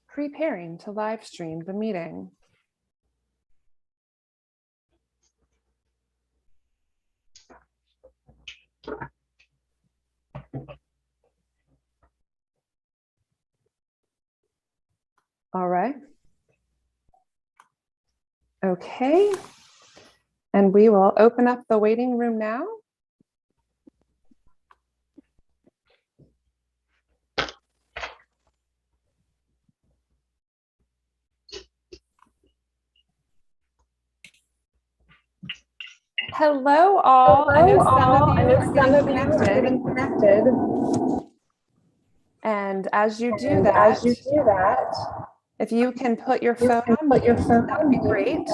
Preparing to live stream the meeting. All right. Okay. And we will open up the waiting room now. Hello all. I know some of you are getting connected. And as you do that, if you can put your phone on mute, that would be great.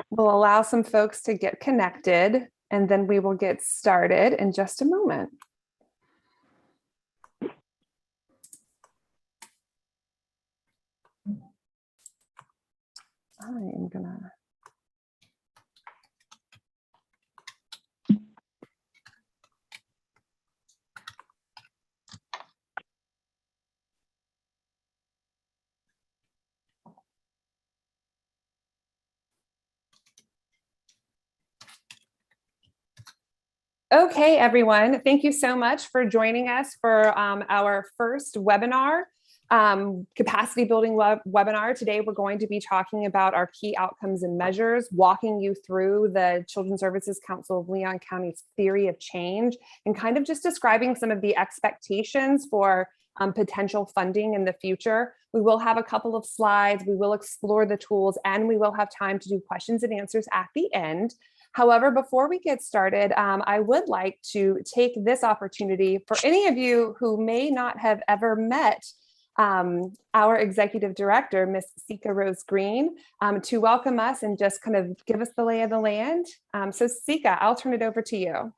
We'll allow some folks to get connected, and then we will get started in just a moment. I am gonna. Okay, everyone, thank you so much for joining us for our first webinar, capacity building webinar. Today, we're going to be talking about our key outcomes and measures, walking you through the Children's Services Council of Leon County's theory of change, and kind of just describing some of the expectations for potential funding in the future. We will have a couple of slides, we will explore the tools, and we will have time to do questions and answers at the end. However, before we get started, I would like to take this opportunity for any of you who may not have ever met our executive director, Ms. Sika Rose Green, to welcome us and just kind of give us the lay of the land. So Sika, I'll turn it over to you.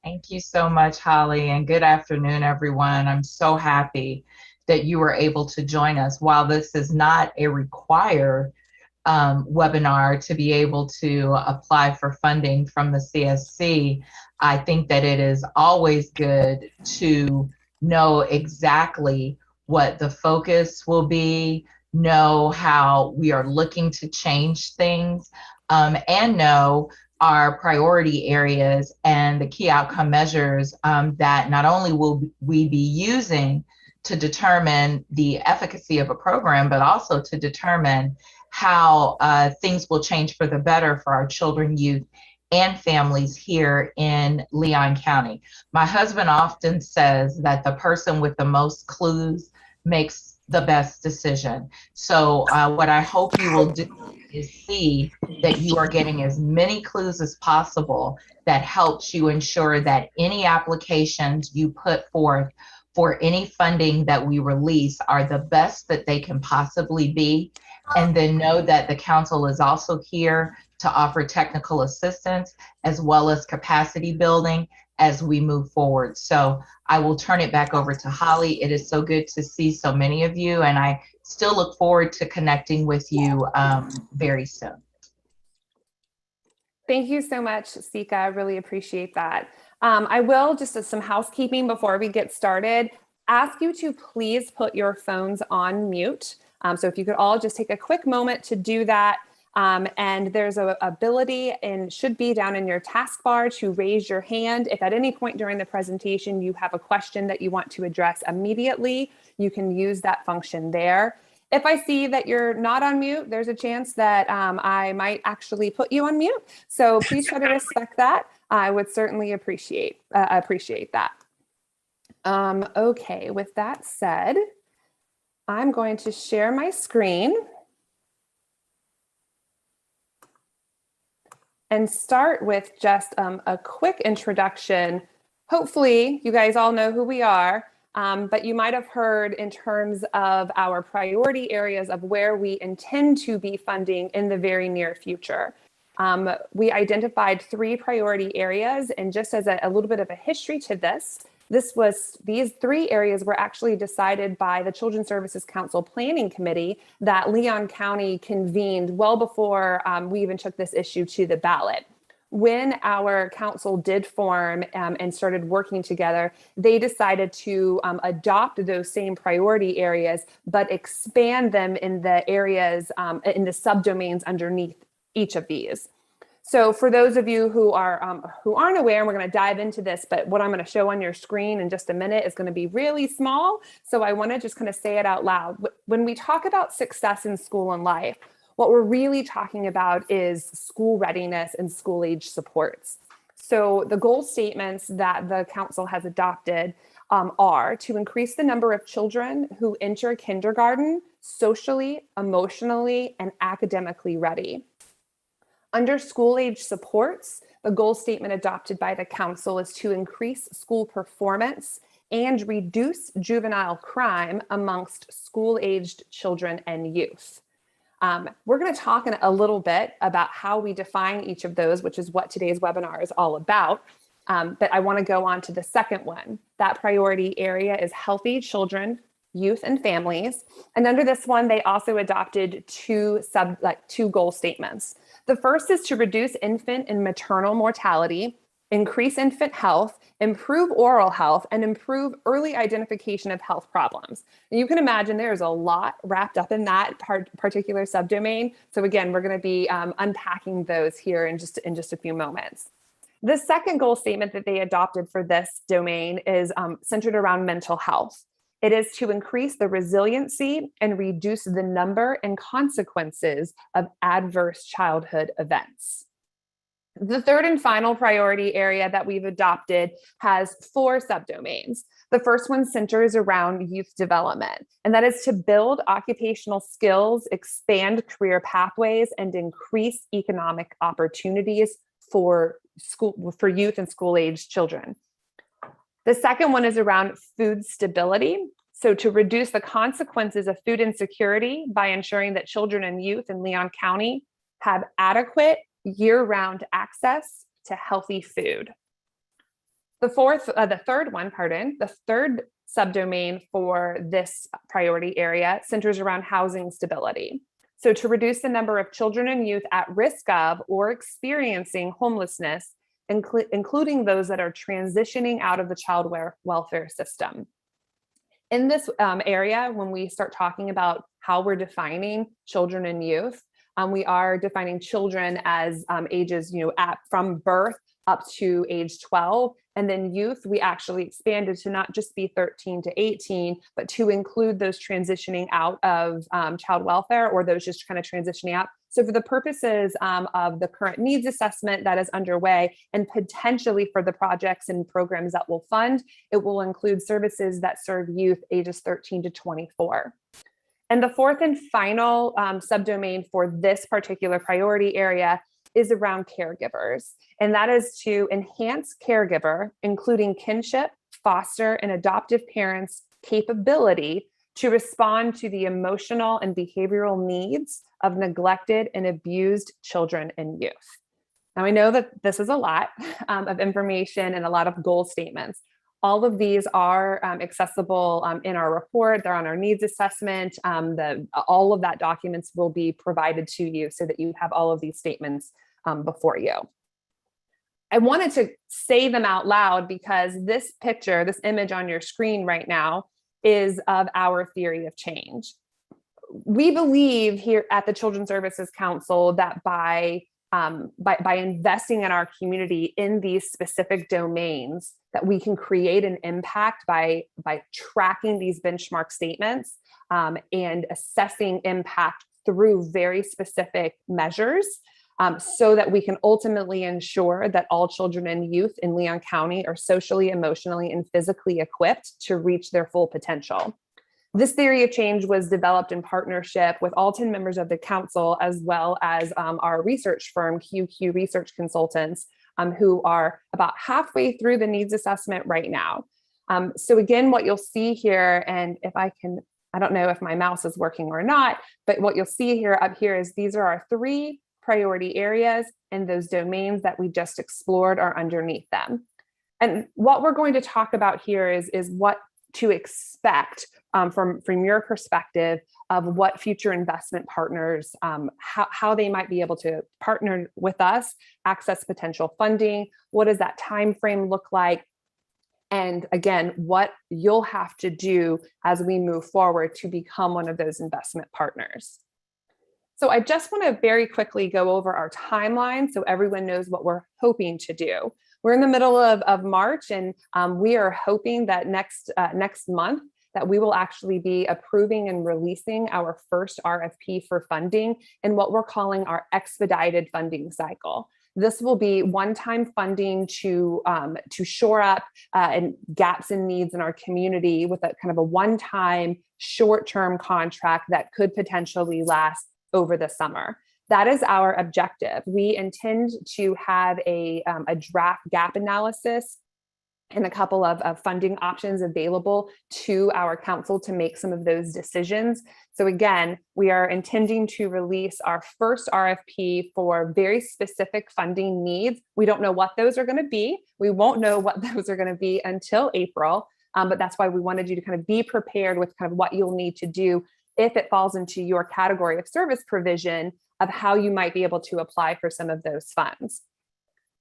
Thank you so much, Holly, and good afternoon, everyone. I'm so happy that you were able to join us. While this is not a required webinar to be able to apply for funding from the CSC, I think that it is always good to know exactly what the focus will be, know how we are looking to change things, and know our priority areas and the key outcome measures that not only will we be using to determine the efficacy of a program, but also to determine how things will change for the better for our children, youth, and families here in Leon County. My husband often says that the person with the most clues makes the best decision. So what I hope you will do is see that you are getting as many clues as possible that helps you ensure that any applications you put forth for any funding that we release are the best that they can possibly be. And then know that the council is also here to offer technical assistance as well as capacity building as we move forward. So I will turn it back over to Holly. It is so good to see so many of you, and I still look forward to connecting with you very soon. Thank you so much, Sika. I really appreciate that. I will, just as some housekeeping before we get started, ask you to please put your phones on mute. So if you could all just take a quick moment to do that. And there's an ability and should be down in your taskbar to raise your hand. If at any point during the presentation you have a question that you want to address immediately, you can use that function there. If I see that you're not on mute, there's a chance that I might actually put you on mute. So please try to respect that. I would certainly appreciate that. Okay, with that said, I'm going to share my screen and start with just a quick introduction. Hopefully you guys all know who we are, but you might have heard in terms of our priority areas of where we intend to be funding in the very near future. We identified 3 priority areas, and just as a little bit of a history to this, these 3 areas were actually decided by the Children's Services Council Planning Committee that Leon County convened well before we even took this issue to the ballot. when our council did form and started working together, they decided to adopt those same priority areas, but expand them in the areas, in the subdomains underneath each of these. So for those of you who aren't aware, and we're going to dive into this, but what I'm going to show on your screen in just a minute is going to be really small. So I want to just kind of say it out loud. When we talk about success in school and life, what we're really talking about is school readiness and school age supports. So the goal statements that the council has adopted are to increase the number of children who enter kindergarten socially, emotionally, and academically ready. Under school age supports, the goal statement adopted by the council is to increase school performance and reduce juvenile crime amongst school-aged children and youth. We're going to talk in a little bit about how we define each of those, which is what today's webinar is all about. But I want to go on to the second one. That priority area is healthy children, youth, and families. And under this one, they also adopted two goal statements. The first is to reduce infant and maternal mortality, increase infant health, improve oral health, and improve early identification of health problems. And you can imagine there's a lot wrapped up in that particular subdomain. So again, we're going to be unpacking those here in just a few moments. The second goal statement that they adopted for this domain is centered around mental health. It is to increase the resiliency and reduce the number and consequences of adverse childhood events. The third and final priority area that we've adopted has 4 subdomains. The first one centers around youth development, and that is to build occupational skills, expand career pathways, and increase economic opportunities for youth and school-aged children. The second one is around food stability. So to reduce the consequences of food insecurity by ensuring that children and youth in Leon County have adequate year-round access to healthy food. The third subdomain for this priority area centers around housing stability. So to reduce the number of children and youth at risk of or experiencing homelessness, including those that are transitioning out of the child welfare system. In this area, when we start talking about how we're defining children and youth, we are defining children as ages, from birth up to age 12. And then youth, we actually expanded to not just be 13 to 18, but to include those transitioning out of child welfare or those just kind of transitioning out. So for the purposes of the current needs assessment that is underway and potentially for the projects and programs that will fund, it will include services that serve youth ages 13 to 24. And the fourth and final subdomain for this particular priority area is around caregivers. And that is to enhance caregiver, including kinship, foster, and adoptive parents' capability to respond to the emotional and behavioral needs of neglected and abused children and youth. Now, I know that this is a lot of information and a lot of goal statements. All of these are accessible in our report. They're on our needs assessment. All of that documents will be provided to you so that you have all of these statements before you. I wanted to say them out loud because this picture, this image on your screen right now is of our theory of change. We believe here at the Children's Services Council that by investing in our community in these specific domains, that we can create an impact by tracking these benchmark statements and assessing impact through very specific measures so that we can ultimately ensure that all children and youth in Leon County are socially, emotionally, and physically equipped to reach their full potential. This theory of change was developed in partnership with all 10 members of the council, as well as our research firm, QQ Research Consultants, who are about halfway through the needs assessment right now. So again, what you'll see here, and if I don't know if my mouse is working or not, but what you'll see here up here is these are our 3 priority areas, and those domains that we just explored are underneath them. And what we're going to talk about here is what to expect from your perspective of what future investment partners, how they might be able to partner with us, access potential funding. What does that time frame look like? And again, what you'll have to do as we move forward to become one of those investment partners. So I just want to very quickly go over our timeline so everyone knows what we're hoping to do. We're in the middle of March, and we are hoping that next month that we will actually be approving and releasing our first RFP for funding in what we're calling our expedited funding cycle. This will be one-time funding to shore up and gaps and needs in our community with a kind of a one-time short-term contract that could potentially last over the summer. That is our objective. We intend to have a draft gap analysis and a couple of funding options available to our council to make some of those decisions. So again, we are intending to release our first RFP for very specific funding needs. We don't know what those are going to be. We won't know what those are going to be until April, but that's why we wanted you to kind of be prepared with kind of what you'll need to do if it falls into your category of service provision of how you might be able to apply for some of those funds.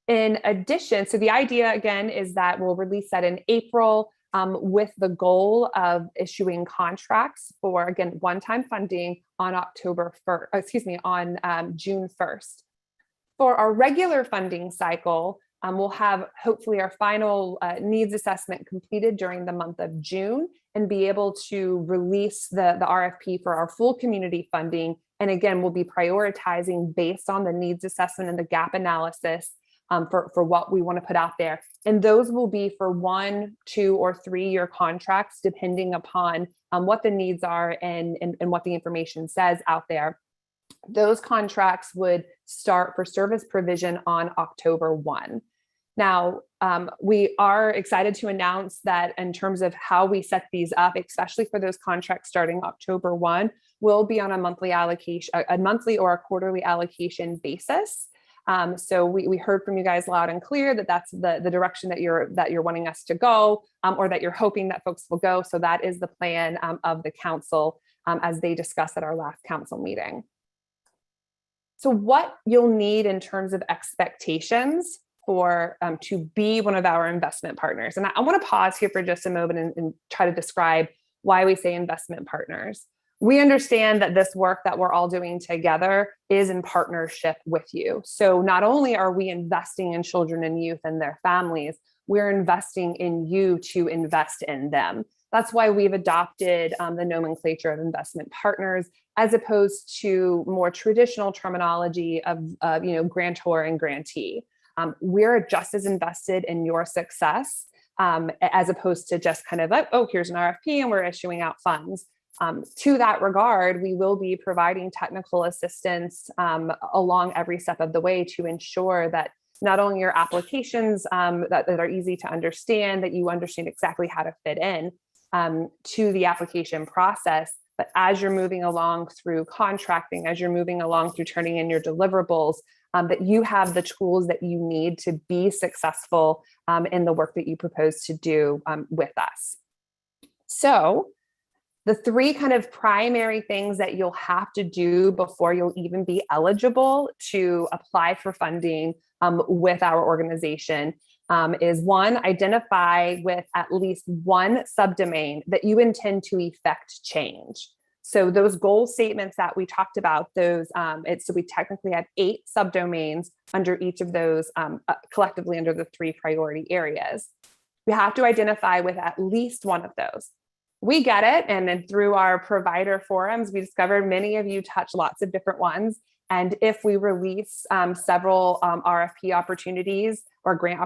In addition, so the idea again is that we'll release that in April with the goal of issuing contracts for, again, one-time funding on June 1st. For our regular funding cycle, we'll have hopefully our final needs assessment completed during the month of June and be able to release the RFP for our full community funding. And again, we'll be prioritizing based on the needs assessment and the gap analysis for what we want to put out there. And those will be for 1, 2, or 3-year contracts, depending upon what the needs are and what the information says out there. Those contracts would start for service provision on October 1. Now, we are excited to announce that in terms of how we set these up, especially for those contracts starting October 1, will be on a monthly allocation, a monthly or a quarterly allocation basis. So we heard from you guys loud and clear that that's the direction that you're wanting us to go, or that you're hoping that folks will go. So that is the plan of the council as they discussed at our last council meeting. So what you'll need in terms of expectations for to be one of our investment partners. And I want to pause here for just a moment and try to describe why we say investment partners. We understand that this work that we're all doing together is in partnership with you. So not only are we investing in children and youth and their families, we're investing in you to invest in them. That's why we've adopted the nomenclature of investment partners, as opposed to more traditional terminology of grantor and grantee. We're just as invested in your success as opposed to just kind of like, oh, here's an RFP and we're issuing out funds. To that regard, we will be providing technical assistance along every step of the way to ensure that not only your applications that are easy to understand, that you understand exactly how to fit in to the application process, but as you're moving along through contracting, as you're moving along through turning in your deliverables, that you have the tools that you need to be successful in the work that you propose to do with us. So the 3 kind of primary things that you'll have to do before you'll even be eligible to apply for funding with our organization is 1, identify with at least 1 subdomain that you intend to effect change. So those goal statements that we talked about, so we technically have 8 subdomains under each of those, collectively under the 3 priority areas. We have to identify with at least 1 of those. We get it. And then through our provider forums, we discovered many of you touch lots of different ones. And if we release several RFP opportunities or grant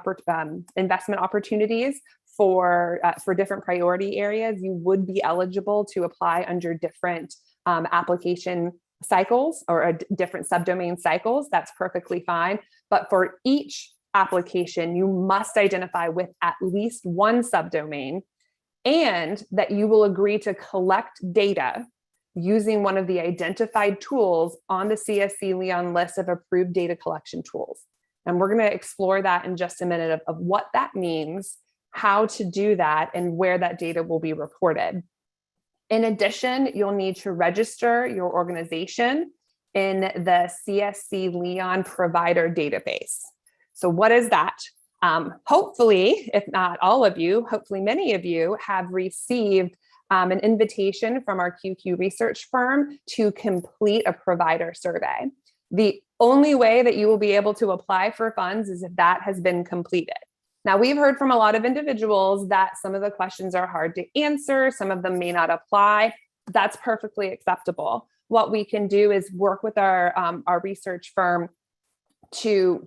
investment opportunities for different priority areas, you would be eligible to apply under different application cycles or different subdomain cycles. That's perfectly fine. But for each application, you must identify with at least 1 subdomain, and that you will agree to collect data using one of the identified tools on the CSC Leon list of approved data collection tools. And we're going to explore that in just a minute of what that means, how to do that, and where that data will be reported. In addition, you'll need to register your organization in the CSC Leon provider database. So what is that? Hopefully, if not all of you, hopefully many of you have received an invitation from our QQ research firm to complete a provider survey. The only way that you will be able to apply for funds is if that has been completed. Now, we've heard from a lot of individuals that some of the questions are hard to answer, some of them may not apply. That's perfectly acceptable. What we can do is work with our research firm to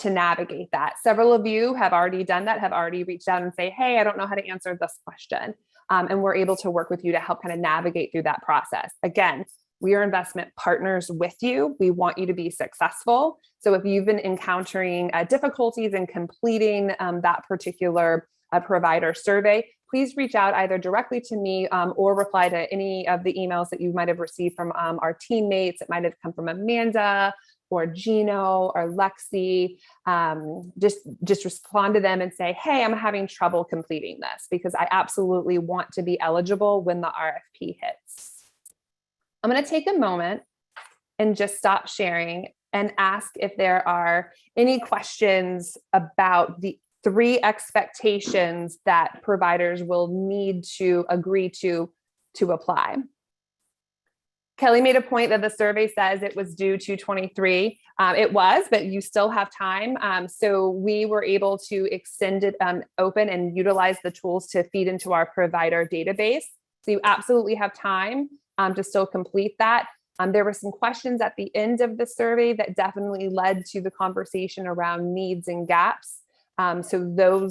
navigate that. Several of you have already done that, have already reached out and say, hey, I don't know how to answer this question. And we're able to work with you to help kind of navigate through that process. Again, we are investment partners with you. We want you to be successful. So if you've been encountering difficulties in completing that particular provider survey, please reach out either directly to me or reply to any of the emails that you might have received from our teammates. It might have come from Amanda or Gino or Lexi. Just respond to them and say, hey, I'm having trouble completing this, because I absolutely want to be eligible when the RFP hits. I'm going to take a moment and just stop sharing and ask if there are any questions about the 3 expectations that providers will need to agree to apply. Kelly made a point that the survey says it was due to 23. It was, but you still have time. So we were able to extend it open and utilize the tools to feed into our provider database. So you absolutely have time to still complete that. There were some questions at the end of the survey that definitely led to the conversation around needs and gaps. So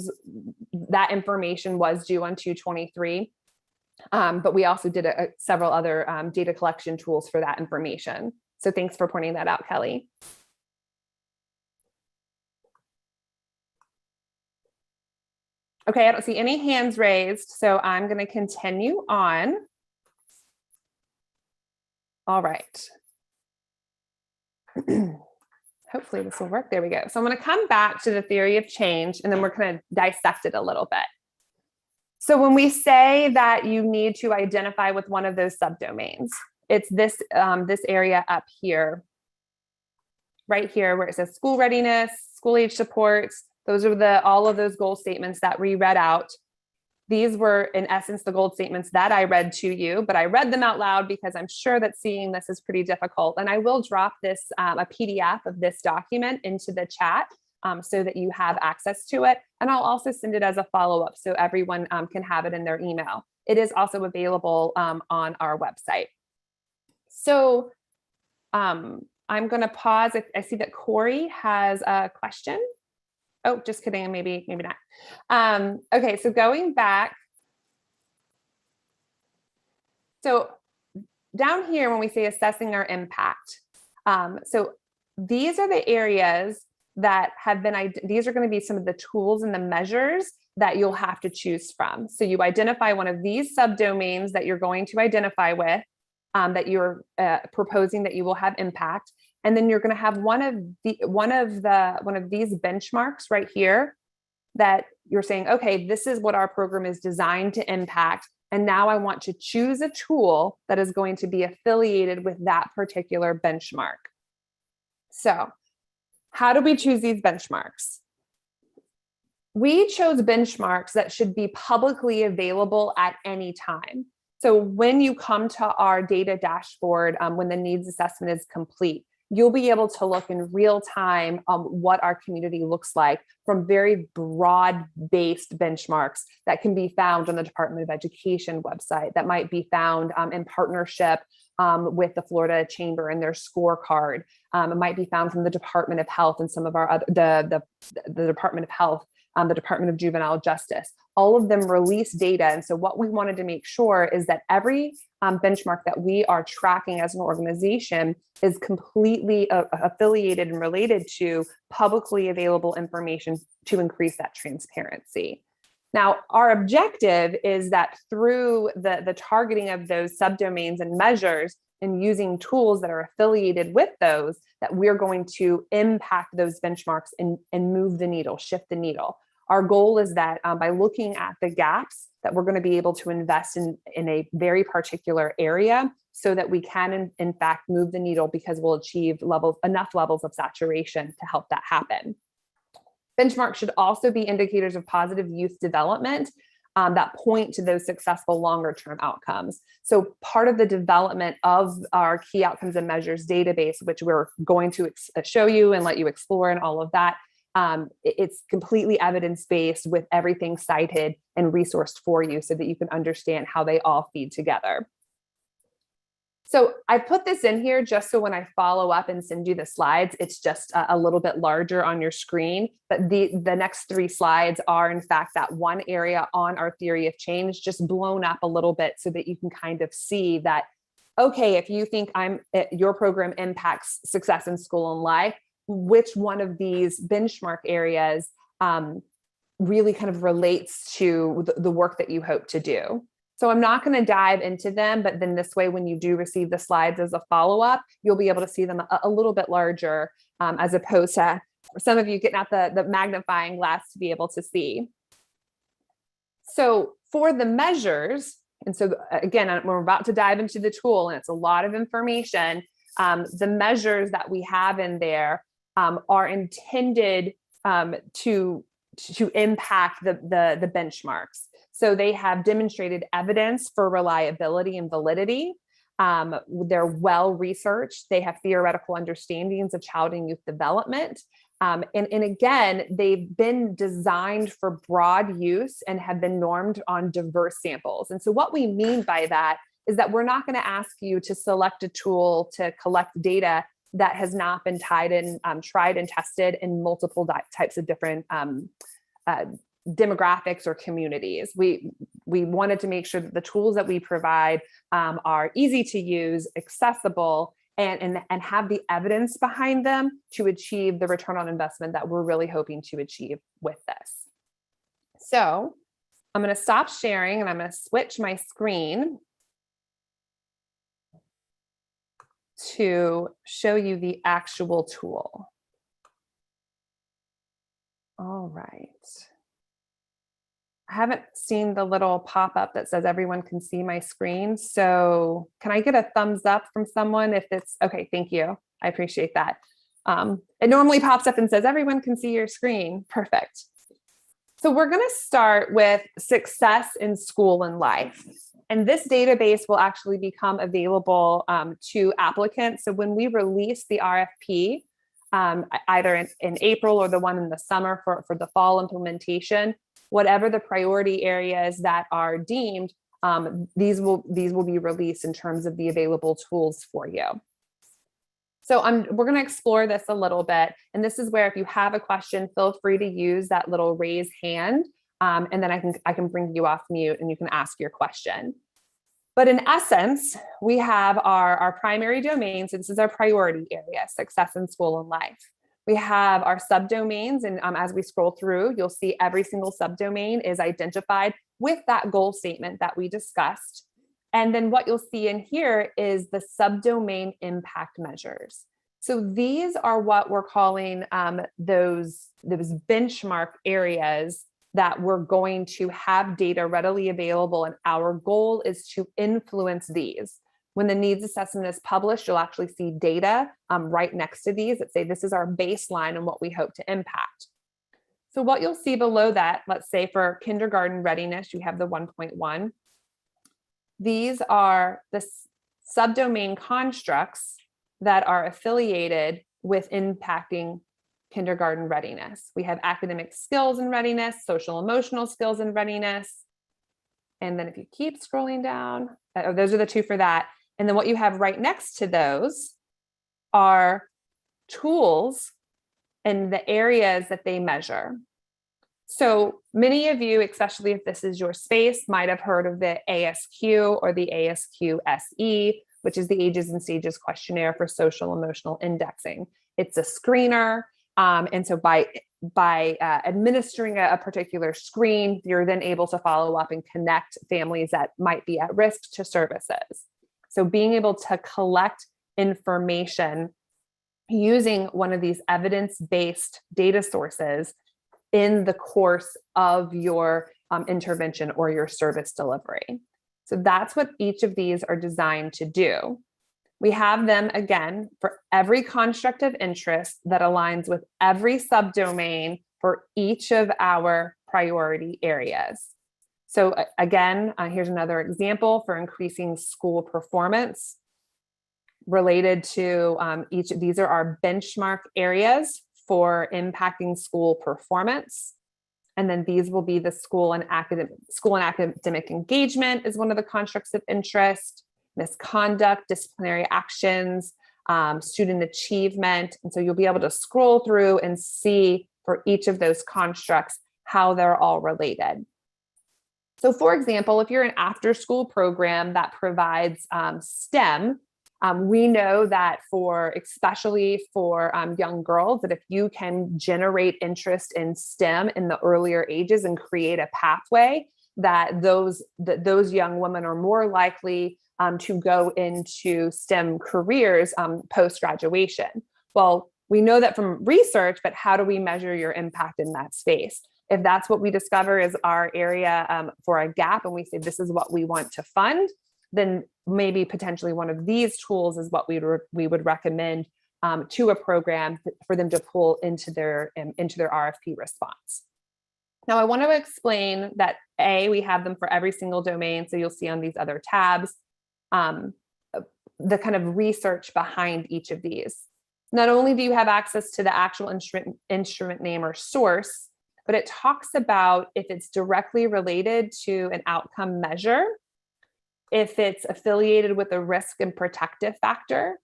that information was due on 2/23. But we also did several other data collection tools for that information. So thanks for pointing that out, Kelly. Okay, I don't see any hands raised, so I'm going to continue on. All right. Hopefully this will work. There we go. So I'm going to come back to the theory of change, and then we're going to dissect it a little bit. So when we say that you need to identify with one of those subdomains, it's this area up here, right here, where it says school readiness, school age supports. Those are all of those goal statements that we read out. These were, in essence, the goal statements that I read to you, but I read them out loud because I'm sure that seeing this is pretty difficult. And I will drop this, a PDF of this document into the chat so that you have access to it. And I'll also send it as a follow-up so everyone can have it in their email. It is also available on our website. So I'm going to pause. I see that Corey has a question. Oh, just kidding. Maybe not. Okay, so going back. So down here, when we say assessing our impact, so these are the areas that have been, these are going to be some of the tools and the measures that you'll have to choose from. So you identify one of these subdomains that you're going to identify with, that you're proposing that you will have impact. And then you're going to have one of these benchmarks right here that you're saying, okay, this is what our program is designed to impact. And now I want to choose a tool that is going to be affiliated with that particular benchmark. So how do we choose these benchmarks? We chose benchmarks that should be publicly available at any time. So when you come to our data dashboard, when the needs assessment is complete, you'll be able to look in real time what our community looks like from very broad-based benchmarks that can be found on the Department of Education website, that might be found in partnership with the Florida Chamber and their scorecard. It might be found from the Department of Health and some of our other, the Department of Health, the Department of Juvenile Justice. All of them release data. And so what we wanted to make sure is that every benchmark that we are tracking as an organization is completely affiliated and related to publicly available information to increase that transparency. Now, our objective is that through the targeting of those subdomains and measures and using tools that are affiliated with those, that we're going to impact those benchmarks and move the needle, shift the needle. Our goal is that by looking at the gaps, that we're going to be able to invest in a very particular area so that we can, in fact, move the needle, because we'll achieve enough levels of saturation to help that happen. Benchmarks should also be indicators of positive youth development that point to those successful longer-term outcomes. So part of the development of our key outcomes and measures database, which we're going to show you and let you explore and all of that, it's completely evidence-based with everything cited and resourced for you so that you can understand how they all feed together. So I put this in here just so when I follow up and send you the slides, it's just a little bit larger on your screen. But the next 3 slides are, in fact, that one area on our theory of change, just blown up a little bit so that you can kind of see that, okay, if you think your program impacts success in school and life, which one of these benchmark areas really kind of relates to the work that you hope to do. So I'm not going to dive into them, but then this way, when you do receive the slides as a follow-up, you'll be able to see them a little bit larger, as opposed to some of you getting out the magnifying glass to be able to see. So for the measures, and so again, we're about to dive into the tool, and it's a lot of information. The measures that we have in there are intended to impact the benchmarks. So they have demonstrated evidence for reliability and validity. They're well researched. They have theoretical understandings of child and youth development. And again, they've been designed for broad use and have been normed on diverse samples. And so what we mean by that is that we're not going to ask you to select a tool to collect data that has not been tried and tested in multiple types of different demographics or communities. We wanted to make sure that the tools that we provide are easy to use, accessible, and have the evidence behind them to achieve the return on investment that we're really hoping to achieve with this. So I'm going to stop sharing and I'm going to switch my screen to show you the actual tool. All right. I haven't seen the little pop-up that says everyone can see my screen. So can I get a thumbs up from someone if it's okay? Thank you. I appreciate that. It normally pops up and says everyone can see your screen. Perfect. So we're going to start with success in school and life. And this database will actually become available to applicants. So when we release the RFP, either in April or the one in the summer for the fall implementation, whatever the priority areas that are deemed, these will be released in terms of the available tools for you. So we're going to explore this a little bit. And this is where, if you have a question, feel free to use that little raise hand. And then I can bring you off mute and you can ask your question. But in essence, we have our primary domain. So this is our priority area, success in school and life. We have our subdomains, and as we scroll through, you'll see every single subdomain is identified with that goal statement that we discussed. And then what you'll see in here is the subdomain impact measures. So these are what we're calling those benchmark areas that we're going to have data readily available, and our goal is to influence these. When the needs assessment is published, you'll actually see data right next to these that say this is our baseline and what we hope to impact. So what you'll see below that, let's say for kindergarten readiness, you have the 1.1. These are the subdomain constructs that are affiliated with impacting kindergarten readiness. We have academic skills and readiness, social emotional skills and readiness. And then if you keep scrolling down, those are the 2 for that. And then what you have right next to those are tools and the areas that they measure. So many of you, especially if this is your space, might have heard of the ASQ or the ASQ SE, which is the Ages and Stages questionnaire for social emotional indexing. It's a screener. And so by administering a particular screen, you're then able to follow up and connect families that might be at risk to services. So being able to collect information using one of these evidence-based data sources in the course of your intervention or your service delivery. So that's what each of these are designed to do. We have them, again, for every construct of interest that aligns with every subdomain for each of our priority areas. So again, here's another example for increasing school performance related to each of these are our benchmark areas for impacting school performance. And then these will be the school and academic engagement is one of the constructs of interest, misconduct, disciplinary actions, student achievement. And so you'll be able to scroll through and see for each of those constructs how they're all related. So for example, if you're an after-school program that provides STEM, we know that especially for young girls, that if you can generate interest in STEM in the earlier ages and create a pathway, that those young women are more likely to go into STEM careers post-graduation. Well, we know that from research, but how do we measure your impact in that space? If that's what we discover is our area for a gap, and we say this is what we want to fund, then maybe potentially one of these tools is what we would recommend to a program for them to pull into their RFP response. Now, I want to explain that we have them for every single domain. So you'll see on these other tabs, the kind of research behind each of these. Not only do you have access to the actual instrument name or source, but it talks about if it's directly related to an outcome measure, if it's affiliated with a risk and protective factor.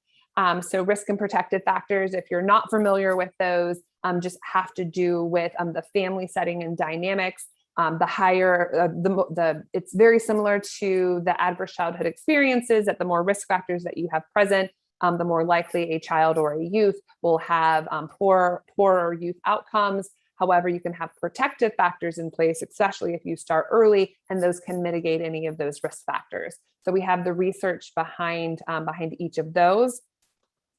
So risk and protective factors, if you're not familiar with those, just have to do with the family setting and dynamics. The higher, it's very similar to the adverse childhood experiences, that the more risk factors that you have present, the more likely a child or a youth will have poorer youth outcomes. However, you can have protective factors in place, especially if you start early, and those can mitigate any of those risk factors. So we have the research behind each of those.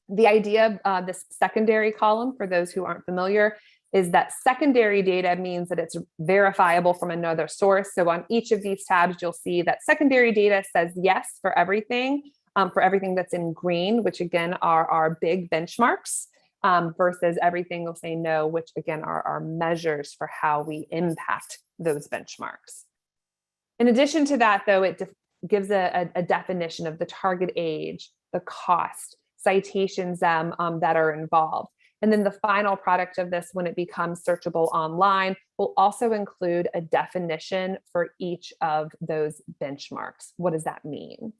The idea of this secondary column, for those who aren't familiar, is that secondary data means that it's verifiable from another source. So on each of these tabs, you'll see that secondary data says yes for everything that's in green, which again are our big benchmarks. Versus everything will say no, which again are our measures for how we impact those benchmarks. In addition to that, though, it gives a definition of the target age, the cost, citations that are involved. And then the final product of this, when it becomes searchable online, will also include a definition for each of those benchmarks. What does that mean?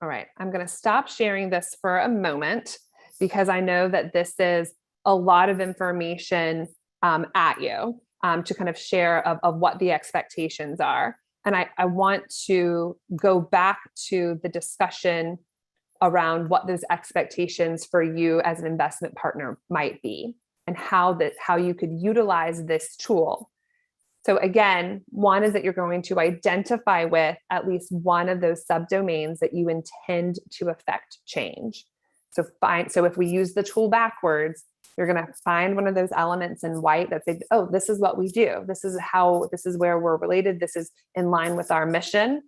All right, I'm going to stop sharing this for a moment because I know that this is a lot of information at you to kind of share of what the expectations are. And I want to go back to the discussion around what those expectations for you as an investment partner might be and how you could utilize this tool. So again, one is that you're going to identify with at least one of those subdomains that you intend to affect change. So if we use the tool backwards, you're going to find one of those elements in white that say, oh, this is what we do. This is where we're related. This is in line with our mission.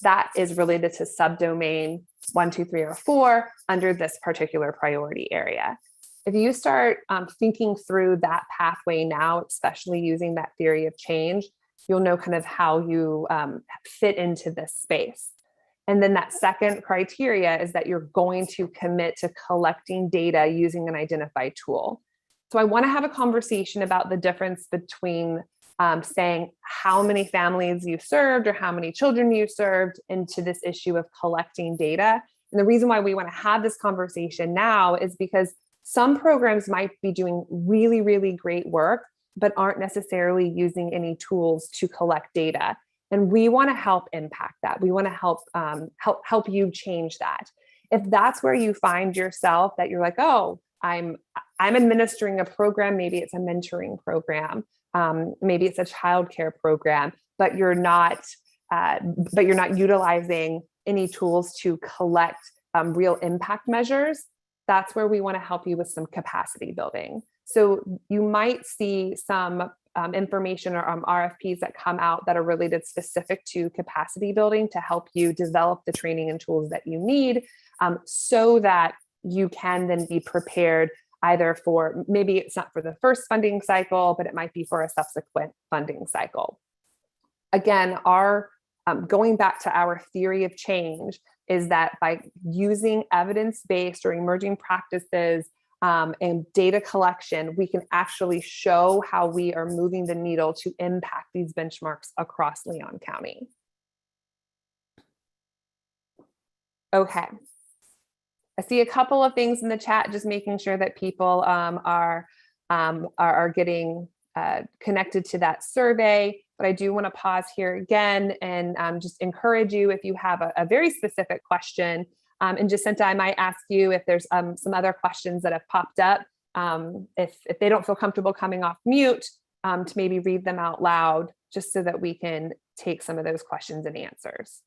That is related to subdomain 1, 2, 3, or 4 under this particular priority area. If you start thinking through that pathway now, especially using that theory of change, you'll know kind of how you fit into this space. And then that second criteria is that you're going to commit to collecting data using an identified tool. So I want to have a conversation about the difference between saying how many families you served or how many children you served into this issue of collecting data. And the reason why we want to have this conversation now is because some programs might be doing really, really great work, but aren't necessarily using any tools to collect data. And we want to help impact that. We want to help you change that. If that's where you find yourself, that you're like, oh, I'm administering a program, maybe it's a mentoring program, maybe it's a childcare program, but you're not utilizing any tools to collect real impact measures. That's where we want to help you with some capacity building. So you might see some information or RFPs that come out that are related specific to capacity building to help you develop the training and tools that you need, so that you can then be prepared either for, maybe it's not for the first funding cycle, but it might be for a subsequent funding cycle. Again, going back to our theory of change is that by using evidence-based or emerging practices and data collection, we can actually show how we are moving the needle to impact these benchmarks across Leon County. Okay. I see a couple of things in the chat, just making sure that people are getting connected to that survey. But I do want to pause here again and just encourage you, if you have a very specific question, and Jacinta, I might ask you if there's some other questions that have popped up. If they don't feel comfortable coming off mute, to maybe read them out loud, just so that we can take some of those questions and answers.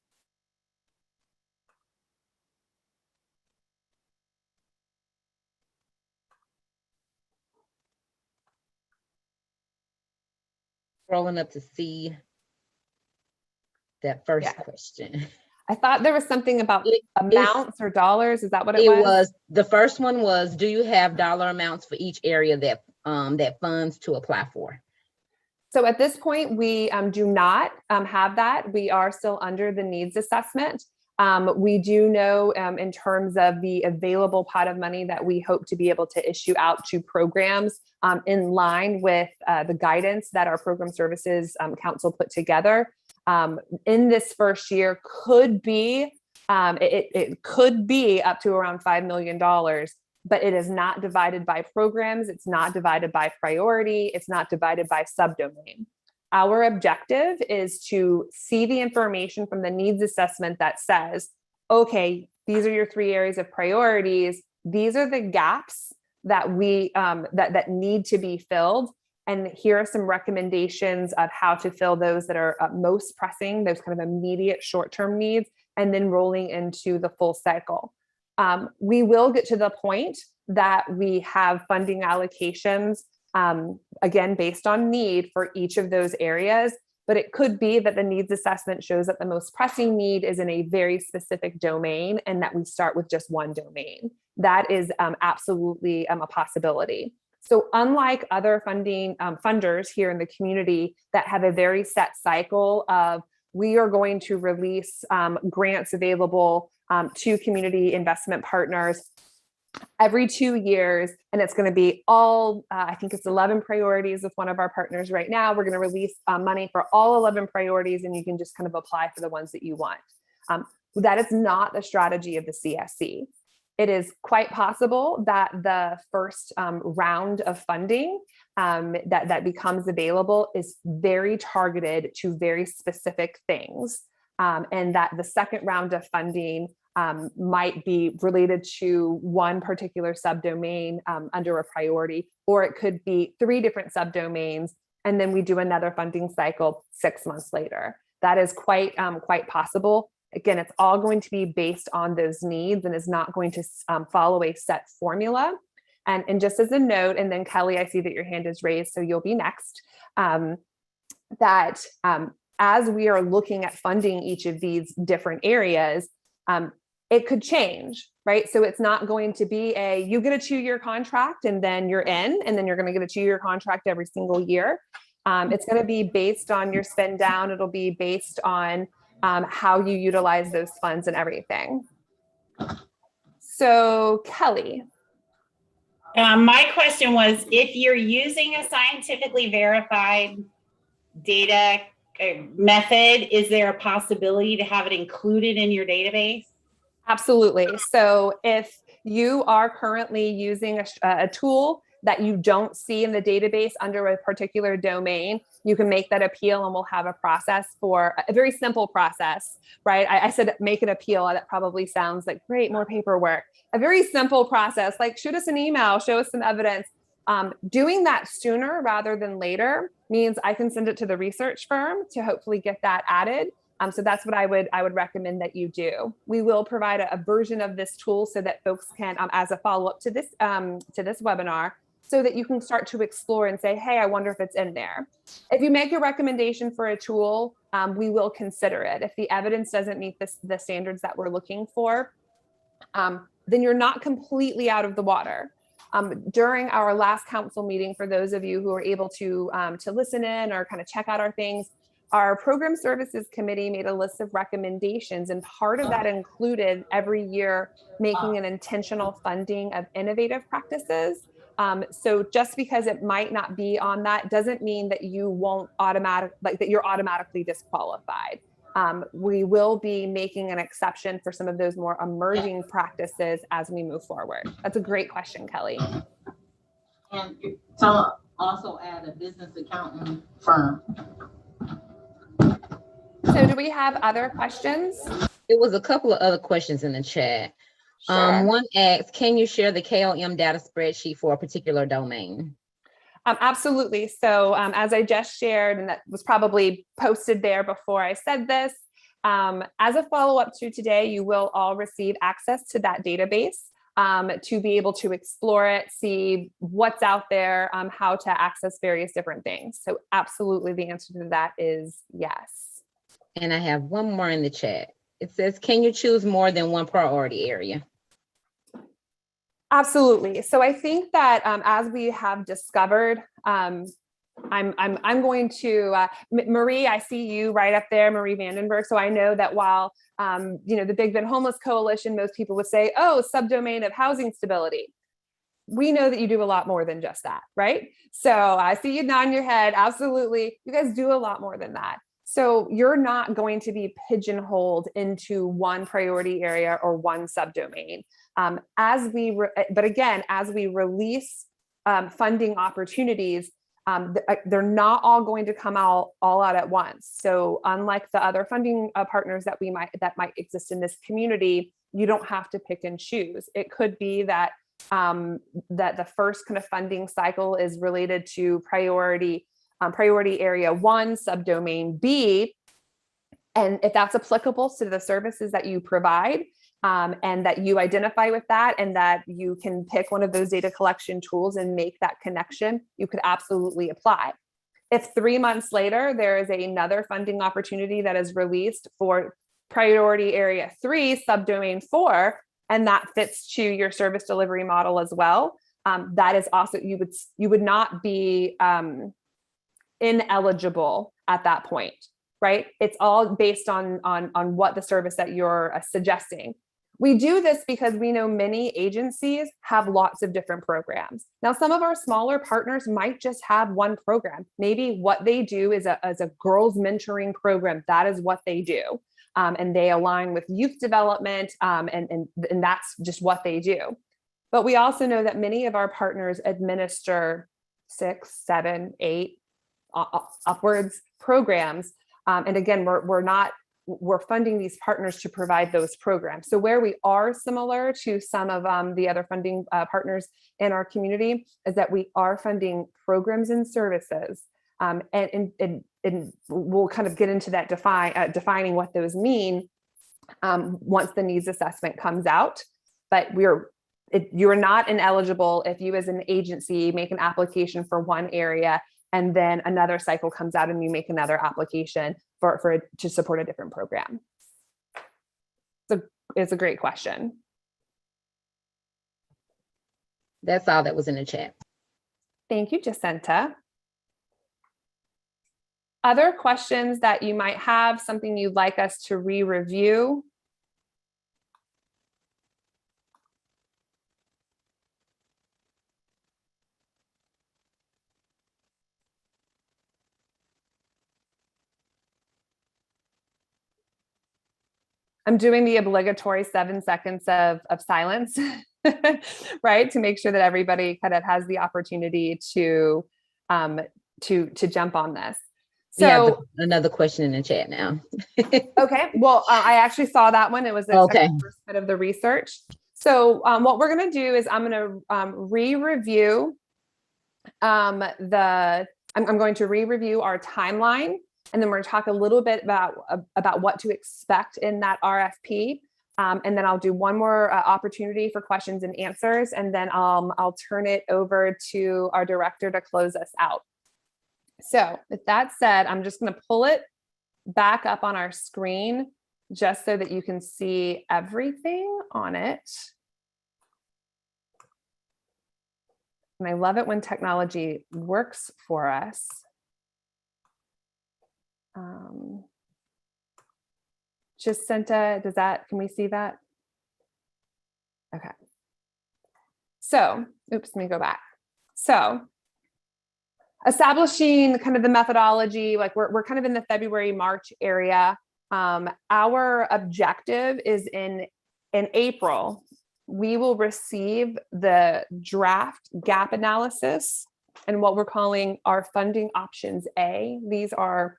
Scrolling up to see that first question. I thought there was something about amounts or dollars. Is that what it was? The first one was, do you have dollar amounts for each area that that funds to apply for? So at this point, we do not have that. We are still under the needs assessment. We do know in terms of the available pot of money that we hope to be able to issue out to programs in line with the guidance that our Program Services Council put together. In this first year could be, it could be up to around $5 million, but it is not divided by programs. It's not divided by priority. It's not divided by subdomain. Our objective is to see the information from the needs assessment that says, okay, these are your 3 areas of priorities. These are the gaps that we that need to be filled. And here are some recommendations of how to fill those that are most pressing, those kind of immediate short-term needs, and then rolling into the full cycle. We will get to the point that we have funding allocations, again, based on need for each of those areas, but it could be that the needs assessment shows that the most pressing need is in a very specific domain and that we start with just one domain. That is absolutely a possibility. So unlike other funding funders here in the community that have a very set cycle of, we are going to release grants available to community investment partners every 2 years, and it's going to be all, I think it's 11 priorities with one of our partners right now. We're going to release money for all 11 priorities, and you can just kind of apply for the ones that you want. That is not the strategy of the CSC. It is quite possible that the first round of funding that becomes available is very targeted to very specific things, and that the second round of funding might be related to one particular subdomain under a priority, or it could be 3 different subdomains, and then we do another funding cycle 6 months later. That is quite possible. Again, it's all going to be based on those needs and is not going to follow a set formula. And just as a note, and then Kelly, I see that your hand is raised, so you'll be next, that as we are looking at funding each of these different areas, it could change, right? So it's not going to be you get a 2-year contract and then you're in, and then you're going to get a 2-year contract every single year. It's going to be based on your spend down. It'll be based on how you utilize those funds and everything. So Kelly. My question was, if you're using a scientifically verified data method, is there a possibility to have it included in your database? Absolutely. So if you are currently using a tool that you don't see in the database under a particular domain, you can make that appeal, and we'll have a process for a very simple process, right? I said make an appeal. That probably sounds like great, more paperwork. A very simple process, like shoot us an email, show us some evidence. Doing that sooner rather than later means I can send it to the research firm to hopefully get that added. So that's what I would recommend that you do. We will provide a version of this tool so that folks can, as a follow-up to this webinar, so that you can start to explore and say, hey, I wonder if it's in there. If you make a recommendation for a tool, we will consider it. If the evidence doesn't meet the standards that we're looking for, then you're not completely out of the water. During our last council meeting, for those of you who are able to listen in or kind of check out our things, our program services committee made a list of recommendations, and part of that included every year making an intentional funding of innovative practices. So just because it might not be on that doesn't mean that you won't that you're automatically disqualified. We will be making an exception for some of those more emerging practices as we move forward. That's a great question, Kelly. And so also add a business accounting firm. So do we have other questions? There was a couple of other questions in the chat. Sure. One asks, can you share the KLM data spreadsheet for a particular domain? Absolutely. So as I just shared, and that was probably posted there before I said this, as a follow-up to today, you will all receive access to that database to be able to explore it, see what's out there, how to access various different things. So absolutely, the answer to that is yes. And I have one more in the chat. It says, can you choose more than one priority area? Absolutely. So I think that as we have discovered, I'm going to Marie. I see you right up there, Marie Vandenberg. So I know that while the Big Bend Homeless Coalition, most people would say, oh, subdomain of housing stability. We know that you do a lot more than just that, right? So I see you nodding your head. Absolutely, you guys do a lot more than that. So you're not going to be pigeonholed into one priority area or one subdomain. But again, as we release funding opportunities, they're not all going to come out all out at once. So unlike the other funding partners that might exist in this community, you don't have to pick and choose. It could be that that the first kind of funding cycle is related to priority area 1, subdomain B. And if that's applicable to the services that you provide, and that you identify with that, and that you can pick one of those data collection tools and make that connection, you could absolutely apply. If 3 months later, there is another funding opportunity that is released for priority area 3, subdomain 4, and that fits to your service delivery model as well, that is also, you would not be ineligible at that point, right? It's all based on what the service that you're suggesting. We do this because we know many agencies have lots of different programs. Now, some of our smaller partners might just have one program. Maybe what they do is a girls mentoring program. That is what they do. And they align with youth development, and that's just what they do. But we also know that many of our partners administer 6, 7, 8 upwards programs. And again, we're funding these partners to provide those programs. So where we are similar to some of the other funding partners in our community is that we are funding programs and services. And we'll kind of get into that defining what those mean once the needs assessment comes out. But you're not ineligible if you as an agency make an application for one area and then another cycle comes out and you make another application to support a different program. So it's a great question. That's all that was in the chat. Thank you, Jacinta. Other questions that you might have, something you'd like us to re-review? I'm doing the obligatory 7 seconds of silence, right? To make sure that everybody kind of has the opportunity to jump on this. So another question in the chat now. Okay, well, I actually saw that one. It was the first bit of the research. So what we're going to do is I'm going to re-review I'm going to re-review our timeline, and then we're going to talk a little bit about what to expect in that RFP. And then I'll do one more opportunity for questions and answers, and then I'll turn it over to our director to close us out. So with that said, I'm just going to pull it back up on our screen just so that you can see everything on it. And I love it when technology works for us. Jacinta, can we see that? Okay. So, oops, let me go back. So, establishing kind of the methodology, like we're kind of in the February, March area. Our objective is in April, we will receive the draft gap analysis and what we're calling our funding options A. These are,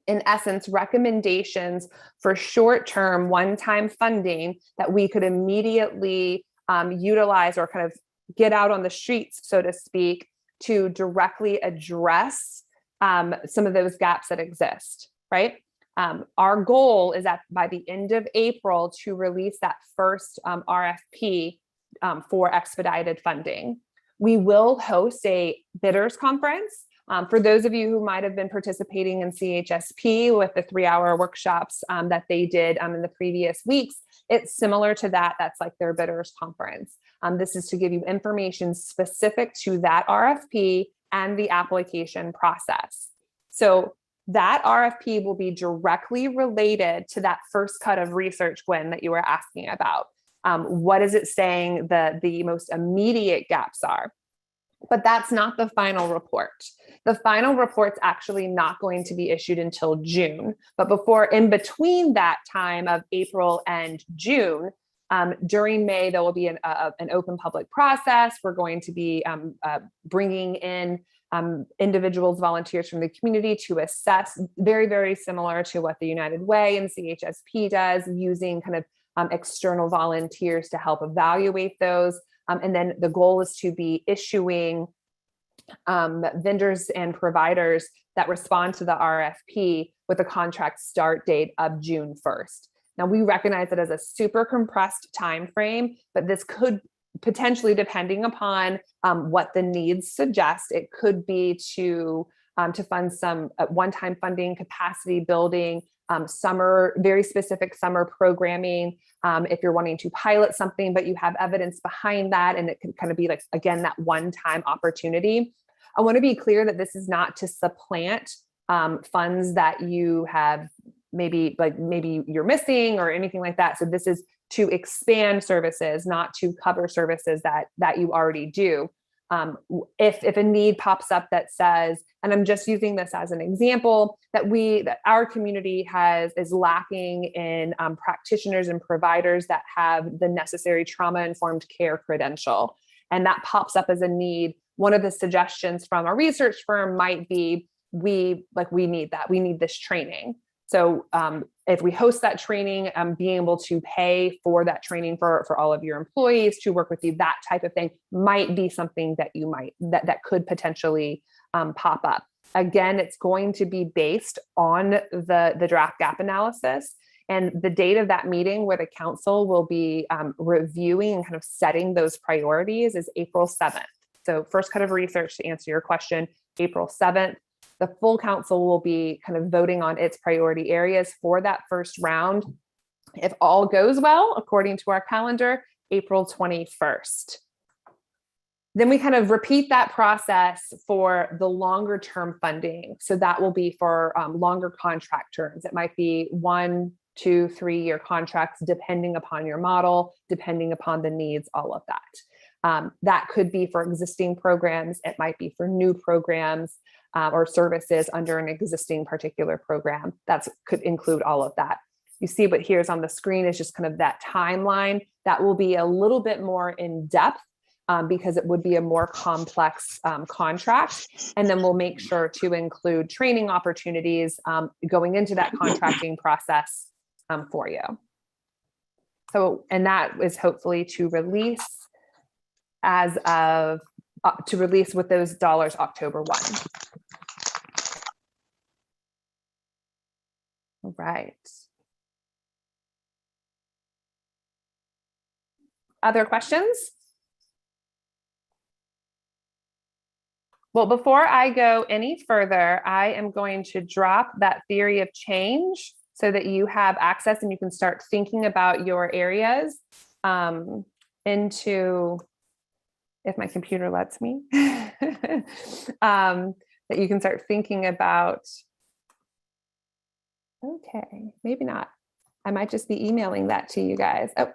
in essence, recommendations for short-term one-time funding that we could immediately utilize or kind of get out on the streets, so to speak, to directly address some of those gaps that exist, right? Our goal is that by the end of April to release that first RFP for expedited funding. We will host a bidders conference. For those of you who might have been participating in CHSP with the 3-hour workshops that they did in the previous weeks, it's similar to that. That's like their bidders conference. This is to give you information specific to that RFP and the application process. So that RFP will be directly related to that first cut of research, Gwen, that you were asking about. What is it saying the most immediate gaps are? But that's not the final report. The final report's actually not going to be issued until June. But in between that time of April and June, during May, there will be an open public process. We're going to be bringing in individuals, volunteers from the community to assess, very, very similar to what the United Way and CHSP does, using kind of external volunteers to help evaluate those. And then the goal is to be issuing vendors and providers that respond to the RFP with a contract start date of June 1st. Now, we recognize it as a super compressed time frame, but this could potentially, depending upon what the needs suggest, it could be to fund some one-time funding, capacity building, very specific summer programming. If you're wanting to pilot something, but you have evidence behind that, and it can kind of be like, again, that one-time opportunity. I want to be clear that this is not to supplant funds that you have maybe you're missing or anything like that. So this is to expand services, not to cover services that you already do. If a need pops up that says, and I'm just using this as an example, that our community is lacking in practitioners and providers that have the necessary trauma-informed care credential, and that pops up as a need. One of the suggestions from a research firm might be, we need that. We need this training. So if we host that training, being able to pay for that training for all of your employees to work with you, that type of thing might be something that that could potentially pop up. Again, it's going to be based on the draft gap analysis, and the date of that meeting where the council will be reviewing and kind of setting those priorities is April 7th. So first cut of research, to answer your question, April 7th. The full council will be kind of voting on its priority areas for that first round. If all goes well, according to our calendar, April 21st. Then we kind of repeat that process for the longer term funding. So that will be for longer contract terms. It might be 1, 2, 3-year contracts, depending upon your model, depending upon the needs, all of that. That could be for existing programs. It might be for new programs. Or services under an existing particular program. That could include all of that. You see what here's on the screen is just kind of that timeline. That will be a little bit more in depth because it would be a more complex contract. And then we'll make sure to include training opportunities going into that contracting process for you. So, and that is hopefully to release with those dollars October 1. All right. Other questions? Well, before I go any further, I am going to drop that theory of change so that you have access and you can start thinking about your areas into, if my computer lets me, that you can start thinking about, okay, maybe not. I might just be emailing that to you guys. Oh.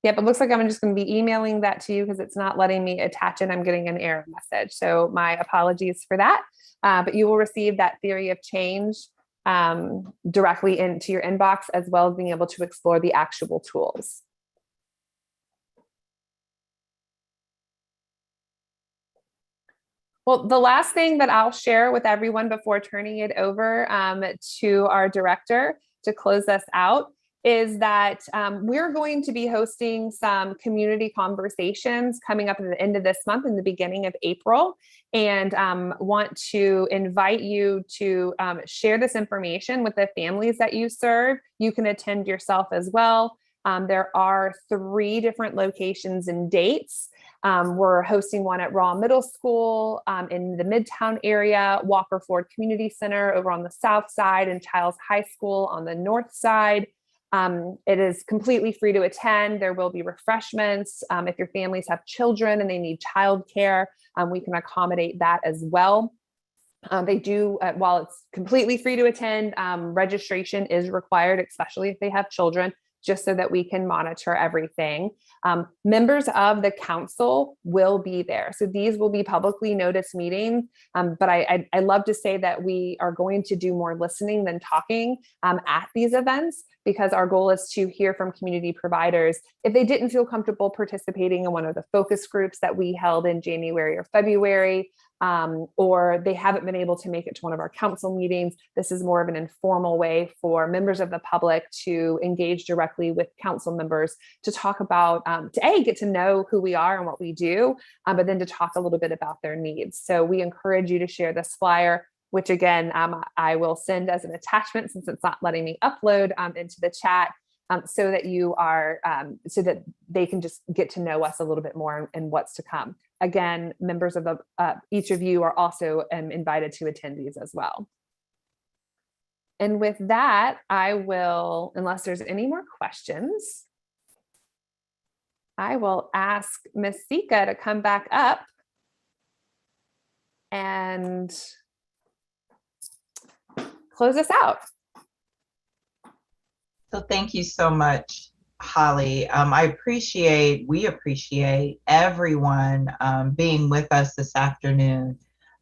Yep, it looks like I'm just going to be emailing that to you because it's not letting me attach it. I'm getting an error message. So my apologies for that. But you will receive that theory of change directly into your inbox, as well as being able to explore the actual tools. Well, the last thing that I'll share with everyone before turning it over to our director to close us out is that we're going to be hosting some community conversations coming up at the end of this month and the beginning of April, and want to invite you to share this information with the families that you serve. You can attend yourself as well. There are 3 different locations and dates. We're hosting one at Raw Middle School in the Midtown area, Walker Ford Community Center over on the south side, and Childs High School on the north side. It is completely free to attend. There will be refreshments. If your families have children and they need childcare, we can accommodate that as well. They do, while it's completely free to attend, registration is required, especially if they have children, just so that we can monitor everything. Members of the council will be there. So these will be publicly noticed meetings, but I love to say that we are going to do more listening than talking at these events, because our goal is to hear from community providers. If they didn't feel comfortable participating in one of the focus groups that we held in January or February, or they haven't been able to make it to one of our council meetings, this is more of an informal way for members of the public to engage directly with council members to talk about, to get to know who we are and what we do, but then to talk a little bit about their needs. So we encourage you to share this flyer, which again, I will send as an attachment since it's not letting me upload into the chat, so that you are, so that they can just get to know us a little bit more and what's to come. Again, members of the, each of you are also invited to attend these as well. And with that, I will, unless there's any more questions, I will ask Ms. Sika to come back up and close us out. So thank you so much, Holly. We appreciate everyone being with us this afternoon.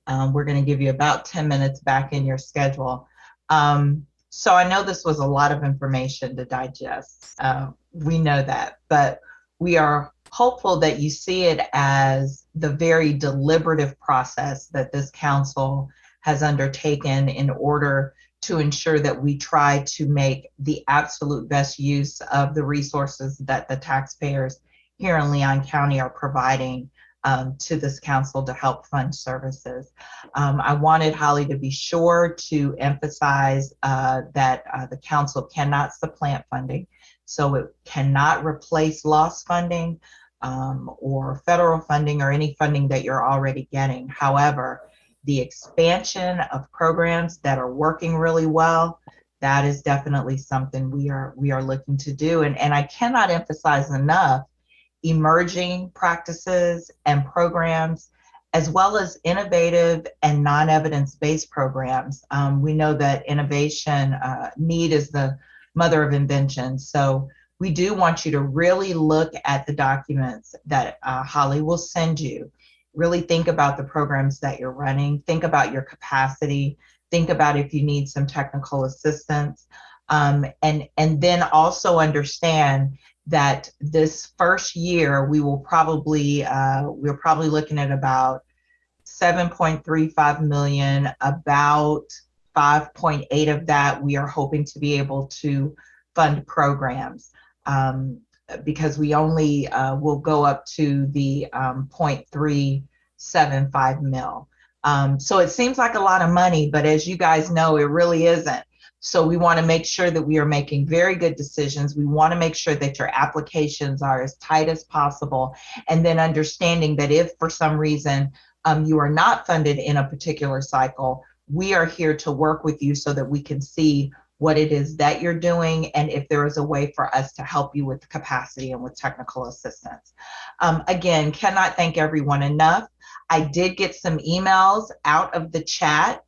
We're going to give you about 10 minutes back in your schedule. So I know this was a lot of information to digest. We know that, but we are hopeful that you see it as the very deliberative process that this council has undertaken in order to ensure that we try to make the absolute best use of the resources that the taxpayers here in Leon County are providing to this council to help fund services. I wanted Holly to be sure to emphasize that the council cannot supplant funding, so it cannot replace lost funding or federal funding or any funding that you're already getting. However, the expansion of programs that are working really well, that is definitely something we are looking to do. And I cannot emphasize enough emerging practices and programs, as well as innovative and non-evidence-based programs. We know that innovation, need is the mother of invention. So we do want you to really look at the documents that Holly will send you. Really think about the programs that you're running, think about your capacity, think about if you need some technical assistance, and then also understand that this first year we're probably looking at about 7.35 million, about 5.8 of that we are hoping to be able to fund programs. Because we only will go up to the 0.375 mil. So it seems like a lot of money, but as you guys know, it really isn't. So we want to make sure that we are making very good decisions. We want to make sure that your applications are as tight as possible. And then understanding that if for some reason you are not funded in a particular cycle, we are here to work with you so that we can see what it is that you're doing and if there is a way for us to help you with capacity and with technical assistance. Again, cannot thank everyone enough. I did get some emails out of the chat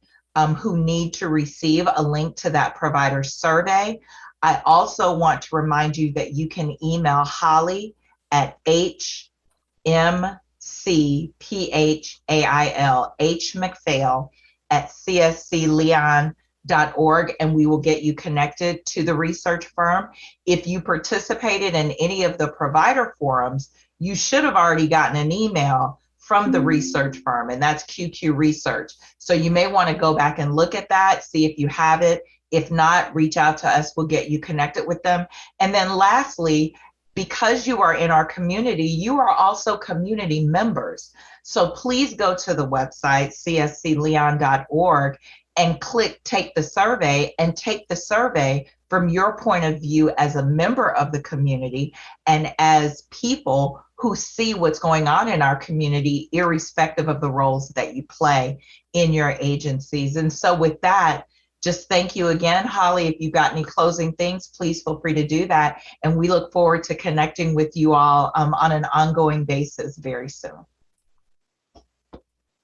who need to receive a link to that provider survey. I also want to remind you that you can email Holly at hmcphail@cscleon.org, and we will get you connected to the research firm. If you participated in any of the provider forums, you should have already gotten an email from the research firm, and that's QQ Research. So you may want to go back and look at that, see if you have it. If not, reach out to us. We'll get you connected with them. And then lastly, because you are in our community, you are also community members. So please go to the website, cscleon.org, and click Take the Survey, and take the survey from your point of view as a member of the community and as people who see what's going on in our community, irrespective of the roles that you play in your agencies. And so with that, just thank you again, Holly. If you've got any closing things, please feel free to do that. And we look forward to connecting with you all on an ongoing basis very soon.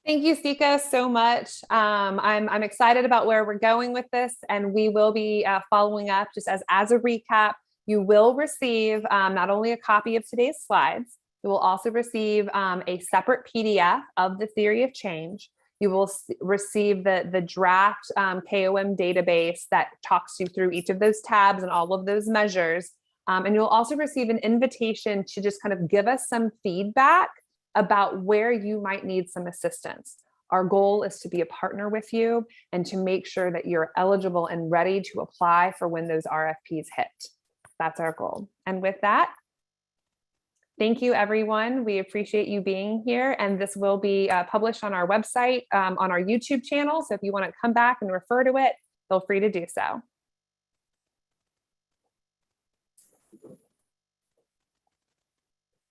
Thank you, Sika, so much. I'm excited about where we're going with this, and we will be following up. Just as a recap, you will receive not only a copy of today's slides, you will also receive a separate PDF of the theory of change. You will receive the draft KOM database that talks you through each of those tabs and all of those measures. And you'll also receive an invitation to just kind of give us some feedback about where you might need some assistance. Our goal is to be a partner with you and to make sure that you're eligible and ready to apply for when those RFPs hit. That's our goal. And with that, thank you, everyone. We appreciate you being here. And this will be published on our website, on our YouTube channel. So if you want to come back and refer to it, feel free to do so.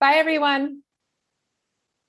Bye, everyone.